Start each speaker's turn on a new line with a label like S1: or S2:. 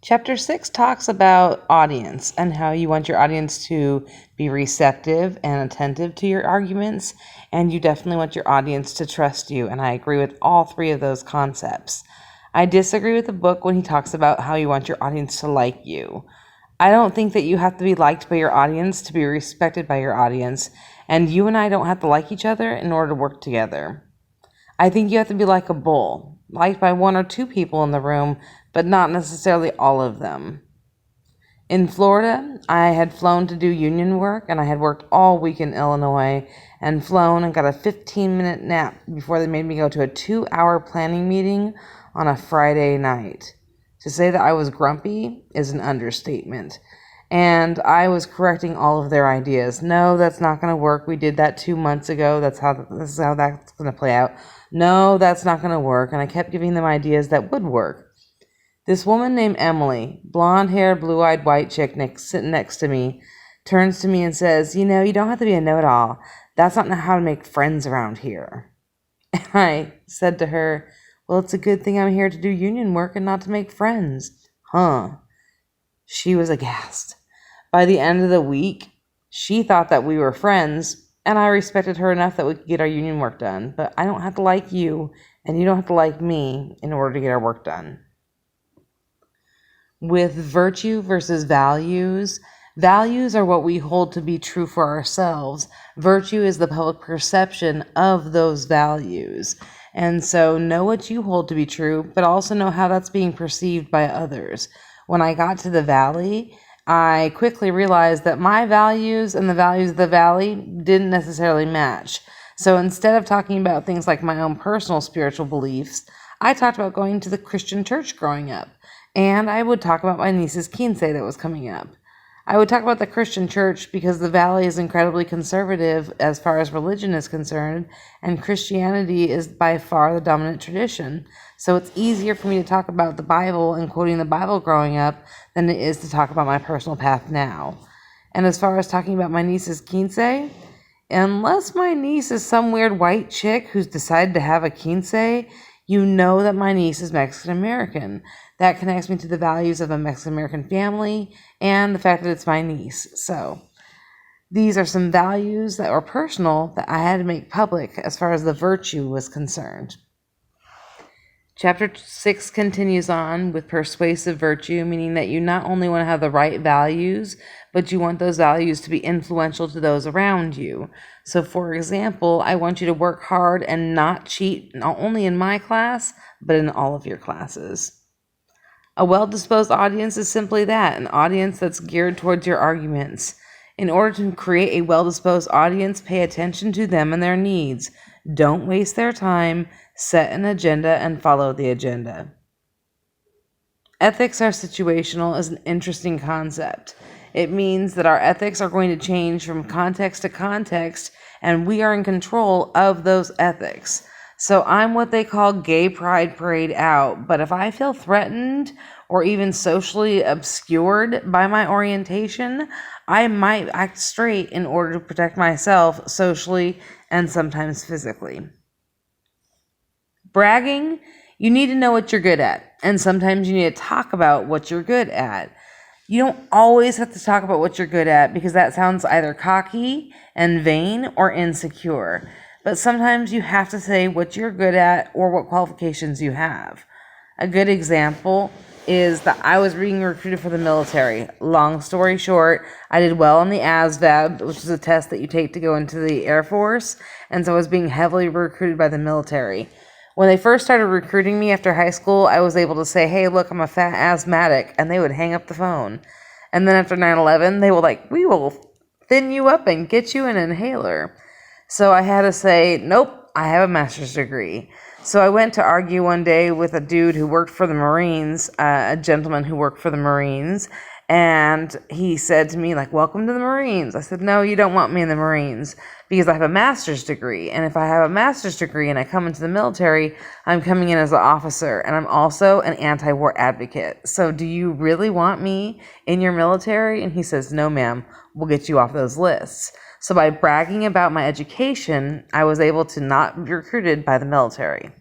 S1: Chapter 6 talks about audience and how you want your audience to be receptive and attentive to your arguments, and you definitely want your audience to trust you, and I agree with all three of those concepts. I disagree with the book when he talks about how you want your audience to like you. I don't think that you have to be liked by your audience to be respected by your audience, and you and I don't have to like each other in order to work together. I think you have to be like a bull, liked by one or two people in the room, but not necessarily all of them. In Florida, I had flown to do union work, and I had worked all week in Illinois and flown and got a 15-minute nap before they made me go to a 2-hour planning meeting on a Friday night. To say that I was grumpy is an understatement. And I was correcting all of their ideas. No, that's not going to work. We did that 2 months ago. This is how that's going to play out. No, that's not going to work. And I kept giving them ideas that would work. This woman named Emily, blonde-haired, blue-eyed, white chick sitting next to me, turns to me and says, you don't have to be a know-it-all. That's not how to make friends around here. And I said to her, well, it's a good thing I'm here to do union work and not to make friends. Huh. She was aghast. By the end of the week, she thought that we were friends, and I respected her enough that we could get our union work done. But I don't have to like you, and you don't have to like me in order to get our work done. With virtue versus values, values are what we hold to be true for ourselves. Virtue is the public perception of those values. And so know what you hold to be true, but also know how that's being perceived by others. When I got to the valley, I quickly realized that my values and the values of the valley didn't necessarily match. So instead of talking about things like my own personal spiritual beliefs, I talked about going to the Christian church growing up. And I would talk about my niece's quince that was coming up. I would talk about the Christian church because the valley is incredibly conservative as far as religion is concerned, and Christianity is by far the dominant tradition. So it's easier for me to talk about the Bible and quoting the Bible growing up than it is to talk about my personal path now. And as far as talking about my niece's quince, unless my niece is some weird white chick who's decided to have a quince, you know that my niece is Mexican-American. That connects me to the values of a Mexican-American family and the fact that it's my niece. So these are some values that were personal that I had to make public as far as the virtue was concerned. Chapter 6 continues on with persuasive virtue, meaning that you not only want to have the right values, but you want those values to be influential to those around you. So, for example, I want you to work hard and not cheat, not only in my class, but in all of your classes. A well-disposed audience is simply that, an audience that's geared towards your arguments. In order to create a well-disposed audience, pay attention to them and their needs. Don't waste their time. Set an agenda and follow the agenda. Ethics are situational is an interesting concept. It means that our ethics are going to change from context to context, and we are in control of those ethics. So I'm what they call gay pride parade out, but if I feel threatened or even socially obscured by my orientation, I might act straight in order to protect myself socially and sometimes physically. Bragging, you need to know what you're good at, and sometimes you need to talk about what you're good at. You don't always have to talk about what you're good at because that sounds either cocky and vain or insecure. But sometimes you have to say what you're good at or what qualifications you have. A good example is that I was being recruited for the military. Long story short, I did well on the ASVAB, which is a test that you take to go into the Air Force, and so I was being heavily recruited by the military. When they first started recruiting me after high school, I was able to say, hey, look, I'm a fat asthmatic, and they would hang up the phone. And then after 9/11, they were like, we will thin you up and get you an inhaler. So I had to say, nope, I have a master's degree. So I went to argue one day with a dude who worked for the Marines, a gentleman who worked for the Marines, and he said to me, like, welcome to the Marines. I said, no, you don't want me in the Marines because I have a master's degree. And if I have a master's degree and I come into the military, I'm coming in as an officer, and I'm also an anti-war advocate. So do you really want me in your military? And he says, no, ma'am, we'll get you off those lists. So by bragging about my education, I was able to not be recruited by the military.